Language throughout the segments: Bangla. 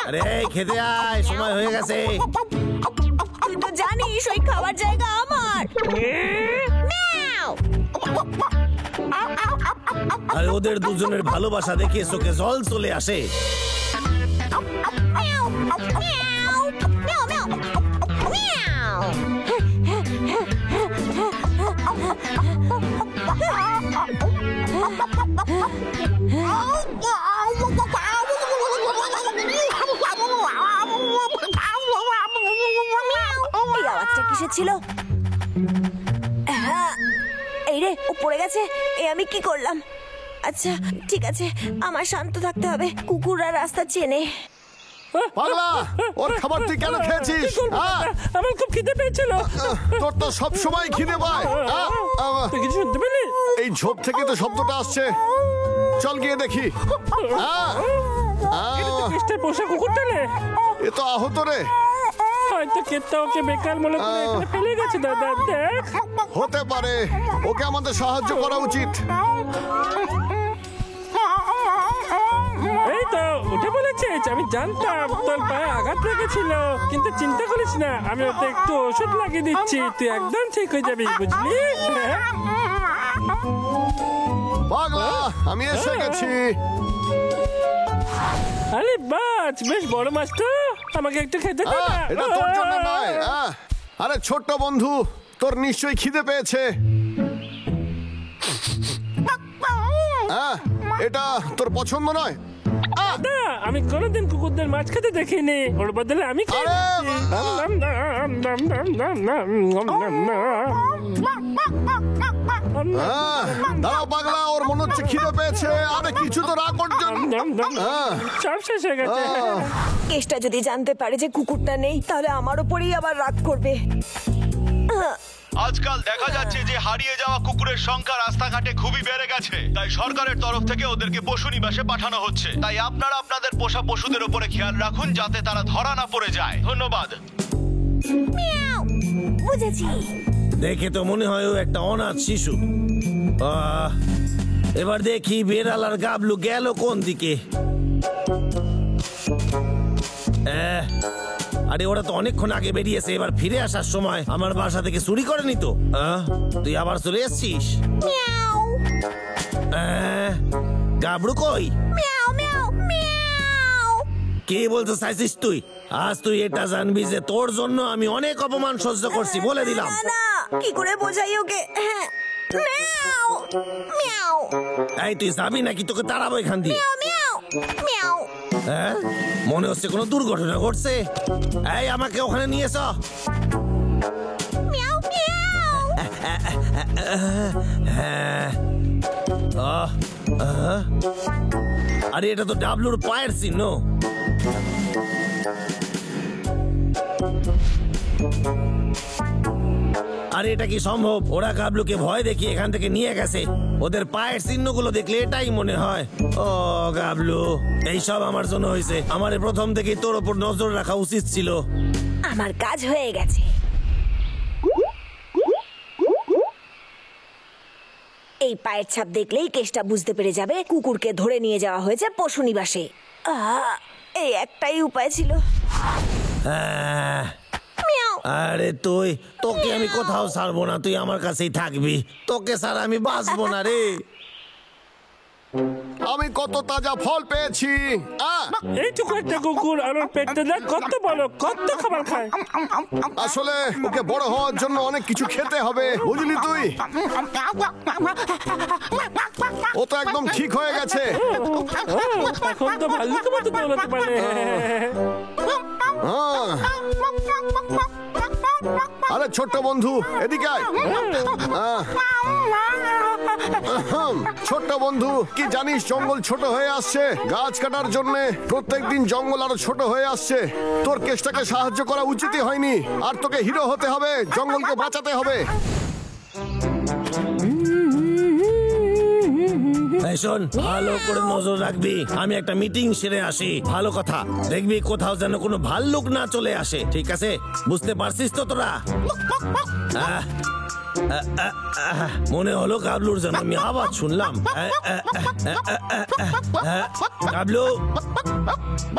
আরে খেতে আয়, সময় হয়ে গেছে। তুই তো জানিস ওই খাবার জায়গা আমার। আর ওদের দুজনের ভালোবাসা দেখে চোখে জল চলে আসে। এই আওয়াজটা কিসের ছিল? এই রে, ও পড়ে গেছে। আমি কি করলাম? আচ্ছা ঠিক আছে, আমার শান্ত থাকতে হবে। কুকুররা রাস্তা চেনে। পাগলা, ওর খাবার তুই কেন খেয়েছিস? আমার খুব খিদে পেয়েছিল। তোর তো সব সময় খিদে পায়। তুই কিছু শুনতে পেলি? এই ঝোপ থেকে তো শব্দটা আসছে, চল গিয়ে দেখি। পোষা কুকুরটা রে, এ তো আহত রে। হয়তো কেত্তা ওকে বেকার মনে করে এখানে ফেলে গেছে। দাদা দেখ, হতে পারে, ওকে আমাদের সাহায্য করা উচিত। এই তো উঠে বলেছিস। আমি জানতাম তোর পায়ে আঘাত লেগেছিল, কিন্তু চিন্তা করিস না, আমি ওতে একটু ওষুধ লাগিয়ে দিচ্ছি, তুই একদম ঠিক হয়ে যাবি, বুঝলি? পাগলা, আমি এসে গেছি। আরে বাস, বেশ বড় মাছ তো, আমাকে একটু খেতে দে না। এটা তোর জন্য নয়। আরে ছোট্ট বন্ধু, তোর নিশ্চয়ই খিদে পেয়েছে। এটা তোর পছন্দ নয়? না, আমি কোনোদিন কুকুরদের মাছ খেতে দেখিনি, ওর বদলে আমি দাঁড়াও পাগলা, ওর মনে হচ্ছে খিদে পেয়েছে। আরে কিছু তো রাগ করছেন। সব শেষ হয়ে গেছে। কেষ্টা যদি জানতে পারে যে কুকুরটা নেই, তাহলে আমার উপরেই আবার রাগ করবে। আজকাল দেখা যাচ্ছে যে হারিয়ে যাওয়া কুকুরের সংখ্যা রাস্তাঘাটে খুবই বেড়ে গেছে, তাই সরকারের তরফ থেকে ওদেরকে পশু নিবাসে পাঠানো হচ্ছে। তাই আপনারা আপনাদের পোষা পশুদের উপরে খেয়াল রাখুন, যাতে তারা ধরা না পড়ে যায়। ধন্যবাদ। বুঝেছি। দেখে তো মনে হয় ও একটা অনাথ শিশু। এবার দেখি বেড়াল আর গাবলু গেল কোন দিকে। আরে ওরা তো অনেকক্ষণ আগে বেরিয়েছে, এবার ফিরে আসার সময় আমার বাসা থেকে চুরি করেনি তো? তুই আবার চলে এসছিস? গাবলু কই? কি বলতে চাইছিস তুই? আজ তুই এটা জানবি যে তোর জন্য আমি অনেক অপমান সহ্য করছি, বলে দিলাম। কি করে বোঝাই ওকে? এই তুই যাবি নাকি তোকে তাড়াবো এখান দিয়ে? মনে হচ্ছে কোনো দুর্ঘটনা ঘটছে। এই আমাকে ওখানে নিয়ে এসো। আরে এটা তো ডাবলুর পায়ের চিহ্ন। আরে এটা কি সম্ভব? ওরা গাবলুকে ভয় দেখিয়ে এখান থেকে নিয়ে গেছে। ওদের পায়ের চিহ্নগুলো দেখলে এটাই মনে হয়। ও গাবলু, এইসব আমার জন্য হয়েছে। আমার প্রথম থেকেই তোর উপর নজর রাখা উচিত ছিল। আমার কাজ হয়ে গেছে। এই পায়ের ছাপ দেখলেই কেষ্টা বুঝতে পেরে যাবে কুকুরকে ধরে নিয়ে যাওয়া হয়েছে পশু নিবাসে। এই একটাই উপায় ছিল। আরে তোকে আমি কোথাও ছাড়বো না, তুই আমার কাছেই থাকবি। তোকে ছাড়া আমি বাঁচবো না রে। আমি কত তাজা ফল পেয়েছি। এইটুকু একটা কুকুর আর ওর পেটটা দেখ কত বড়, কত খাবার খায়। আসলে ওকে বড় হওয়ার জন্য অনেক কিছু খেতে হবে, বুঝলি তুই? ও তো একদম ঠিক হয়ে গেছে। এখন তো ভাল্লুকের মতো দৌড়াতে পারে। আরে ছোট্ট বন্ধু, এদিকে আয়। ছোট্ট বন্ধু, কি জানিস জঙ্গল ছোট হয়ে আসছে। গাছ কাটার জন্য প্রত্যেকদিন জঙ্গল আরো ছোট হয়ে আসছে। তোর কেষ্টাকে সাহায্য করা উচিতই হয়নি। আর তোকে হিরো হতে হবে, জঙ্গলকে বাঁচাতে হবে। শোন, ভালো করে নজর রাখবি। আমি একটা মিটিং সেরে আসি। ভালো কথা, দেখবি কোথাও যেন কোনো ভাল্লুক না চলে আসে, ঠিক আছে? বুঝতে পারছিস তো তোরা? মনে হলো গাবলুর যেন আমি আওয়াজ শুনলাম। গাবলু,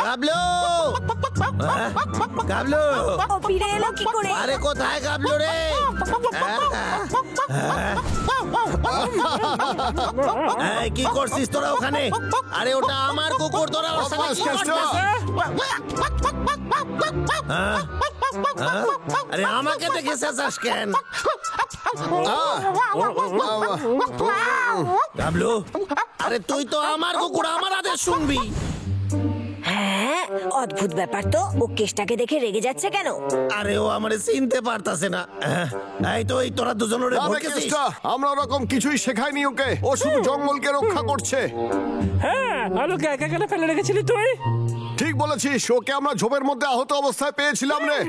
গাবলু, গাবলু, ও ফিরে এলো কি করে? আরে কোথায় গাবলু রে? এই, কি করছিস তোরা ওখানে? আরে ওটা আমার কুকুর, তোরা ওর সাথে কি করছিস? আরে আমাকে দেখে চেঁচাস কেন? গাবলু, আরে তুই তো আমার কুকুর, আমার আদেশ শুনবি। হ্যাঁ, অদ্ভুত ব্যাপার তো। ও কেষ্টাকে দেখে রেগে যাচ্ছে কেন? আরে ও আমারে চিনতে পারতাছে না। এই তো, এই তোরা দুজন ওরে আরে ভরকেছিস। কেষ্টা, আমরা ওরকম কিছুই শেখাইনি ওকে। ও শুধু জঙ্গলকে রক্ষা করছে। হ্যাঁ, আলোকে একা কেন ফেলে রেখেছিলি তুই? ঠিক বলেছিস, ওকে আমরা ঝোপের মধ্যে আহত অবস্থায় পেয়েছিলাম রে।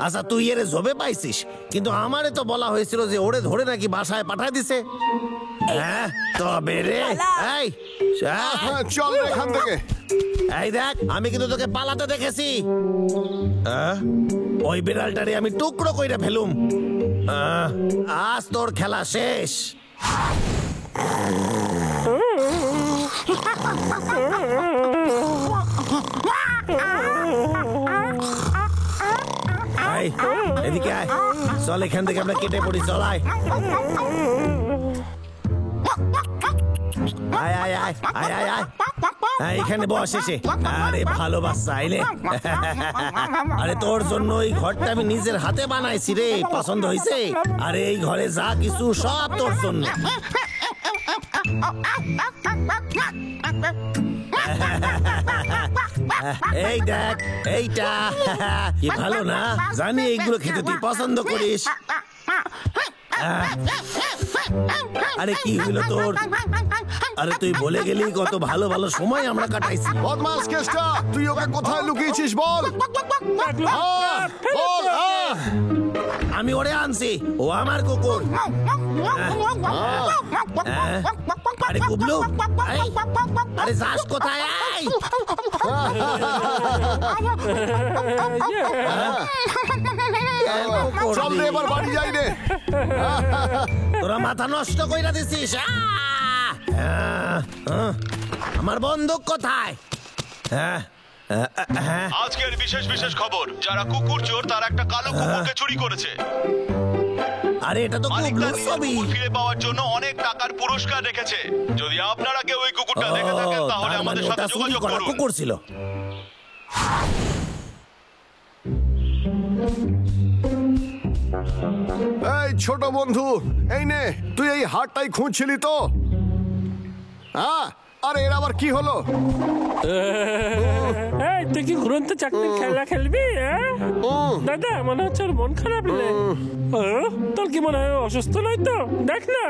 আচ্ছা, তুই এর জবে পাইছিস, কিন্তু আমারে তো বলা হয়েছিল যে ওরে ধরে নাকি বাসায় পাঠায় দিছে। হ্যাঁ, তবে রে, এই হ্যাঁ, চল রে এখান থেকে। এই দেখ, আমি কিন্তু তোকে পালাতে দেখেছি। ওই বিড়ালটারে আমি টুকরো কইরা ফেলুম। আজ তোর খেলা শেষ। এই, এদিকে আয়, চল এখান থেকে আমরা কেটে পড়ি, চল আয়। আয় আয় আয় আয় আয় আয়, এখানে বস এসে। আরে ভালো বাচ্চা, আইলে। আরে তোর জন্য এই ঘরটা আমি নিজের হাতে বানাইছি রে, পছন্দ হয়েছে? আরে এই ঘরে যা কিছু সব তোর জন্য। এই দেখ, এইটা কি ভালো না? জানি এইগুলো খেতে তুই পছন্দ করিস। আরে কি হইলো তোর? আরে তুই বলে গেলি কত ভালো ভালো সময় আমরা কাটাইছি। বদমাস কেষ্টা, তুই ওকে কোথায় লুকিয়েছিস বল? বল। আমি ওরে আনছি, ও আমার কুকুর। আরে কুবলু, আরে যাস কোথায়? চল রে, এবার বাড়ি যাই রে। তোরা মাথা নষ্ট কইরা দিছিস। আমার বন্দুক কোথায়? আজকের বিশেষ বিশেষ খবর, যারা কুকুর চোর তার একটা কালো কুকুরকে চুরি করেছে। আরে এটা তো মালিক কুবলুর তার নিজের ছবি। কুকুর ফিরে পাওয়ার জন্য অনেক টাকার পুরস্কার রেখেছে। যদি আপনারা কেউ ওই কুকুরটা দেখে থাকেন তাহলে তার মানে আমাদের সাথে ওটা চুরি যোগাযোগ করা করুন। কুকুর ছিল। এই ছোট বন্ধু, এই নে, তুই এই হারটাই খুঁজছিলি তো? হ্যাঁ, আরে এর আবার কি হলো? এই, তুই কি ঘুরন্ত চাকরির খেলা খেলবি? দাদা, মনে হচ্ছে ওর মন খারাপ রে। তোর কি মনে হয় ও অসুস্থ নয় তো? দেখ না।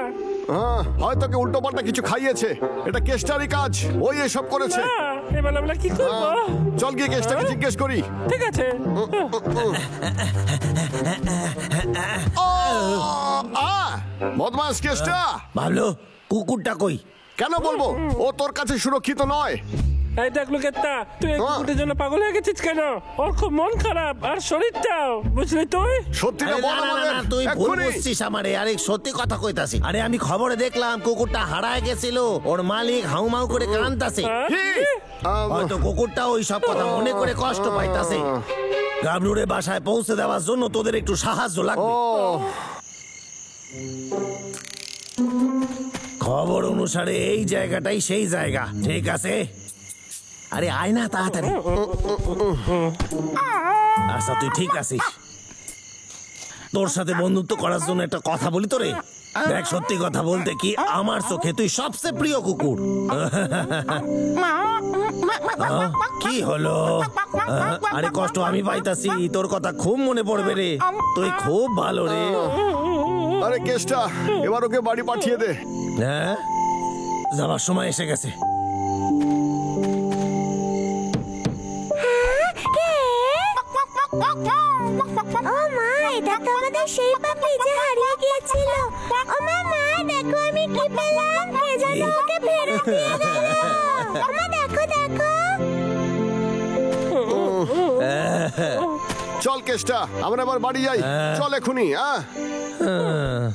হ্যাঁ, হয়তো কে উল্টো পাল্টা কিছু খাইয়েছে। এটা কেষ্টারই কাজ, ওই এসব করেছে। এবার আমরা কি করবো? চল গিয়ে কেষ্টাকে জিজ্ঞেস করি। ঠিক আছে। বদমাস কেষ্টা, ভাবলো কুকুরটা কই? কেন বলবো? ও তোর কাছে সুরক্ষিত নয়। এই দেখ লোকেরটা, তুই এই কুকুরের জন্য পাগল হয়ে গেছিস কেন? ওর খুব মন খারাপ, আর শরীরটাও, বুঝলি তুই? সত্যিটা আরে বল না, না, না, আমাদের না, তুই ভুল এক্ষুনি। বুঝছিস আমারে। আরে সত্যি কথা কইতাছি। আরে আমি খবরে দেখলাম কুকুরটা হারায় গেছিল, ওর মালিক হাউমাউ করে কাঁদতাছে। কি? হয়তো কুকুরটা ওই সব কথা মনে করে কষ্ট পাইতাছে। গাবলুরে বাসায় পৌঁছে দেওয়ার জন্য তোদের একটু সাহায্য লাগবে। খবর অনুসারে এই জায়গাটাই সেই জায়গা, ঠিক আছে? আরে আয় না তাড়াতাড়ি। আচ্ছা, তুই ঠিক আছিস? তোর সাথে বন্ধুত্ব করার জন্য একটা কথা বলি তোরে। দেখ, সত্যি কথা বলতে কি, আমার চোখে তুই সবচেয়ে প্রিয় কুকুর। কি হলো? আরে কষ্ট আমি পাইতাছি, তোর কথা খুব মনে পড়বে রে। তুই খুব ভালো রে। আরে কেষ্টা, এবার ওকে বাড়ি পাঠিয়ে দে। হ্যাঁ, যাবার সময় এসে গেছে। ও মা, এটা তো আমাদের সেই পাপি যে হারিয়ে গিয়েছিল। ও মা, দেখো আমি কি পেলাম। কে যেন ওকে ফেরত দিয়ে গেল। মা, দেখো দেখো। চল কেষ্টা, আমরা এবার বাড়ি যাই। চল এখুনি। আহ,